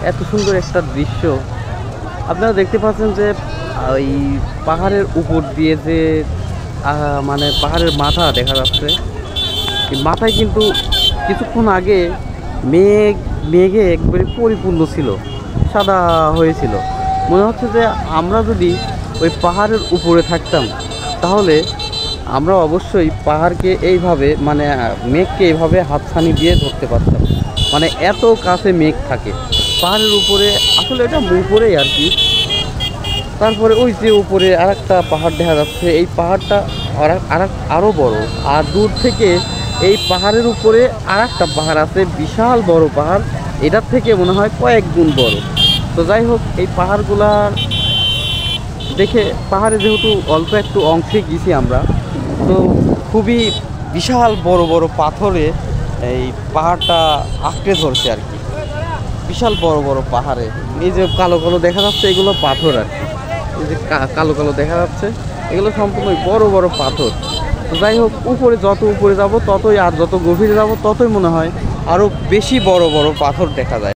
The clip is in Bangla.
এত সুন্দর একটা দৃশ্য আপনারা দেখতে পাচ্ছেন যে ওই পাহাড়ের উপর দিয়ে যে মানে পাহাড়ের মাথা দেখা যাচ্ছে। এই মাথায় কিন্তু কিছুক্ষণ আগে মেঘে একবারে পরিপূর্ণ ছিল, সাদা হয়েছিল। মনে হচ্ছে যে আমরা যদি ওই পাহাড়ের উপরে থাকতাম তাহলে আমরা অবশ্যই পাহাড়কে এইভাবে মানে মেঘকে এইভাবে হাতছানি দিয়ে ধরতে পারতাম। মানে এত কাছে মেঘ থাকে পাহাড়ের উপরে, আসলে এটা উপরেই আর কি। তারপরে ওই যে উপরে আরেকটা পাহাড় দেখা যাচ্ছে, এই পাহাড়টা আরও বড়। আর দূর থেকে এই পাহাড়ের উপরে আরেকটা পাহাড় আছে, বিশাল বড় পাহাড়, এটার থেকে মনে হয় কয়েক গুণ বড়। তো যাই হোক, এই পাহাড়গুলা দেখে, পাহাড়ে যেহেতু অল্প একটু অংশে গেছি আমরা, তো খুবই বিশাল বড় বড় পাথরে এই পাহাড়টা আঁকড়ে ধরছে আর কি। বিশাল বড় বড় পাহাড়ে এই যে কালো কালো দেখা যাচ্ছে, এগুলো পাথর আর কি। এই যে কালো কালো দেখা যাচ্ছে, এগুলো সম্পূর্ণ বড় বড় পাথর। তো যাই হোক, উপরে যত উপরে যাব ততই, আর যত গভীরে যাব ততই মনে হয় আরও বেশি বড় বড় পাথর দেখা যায়।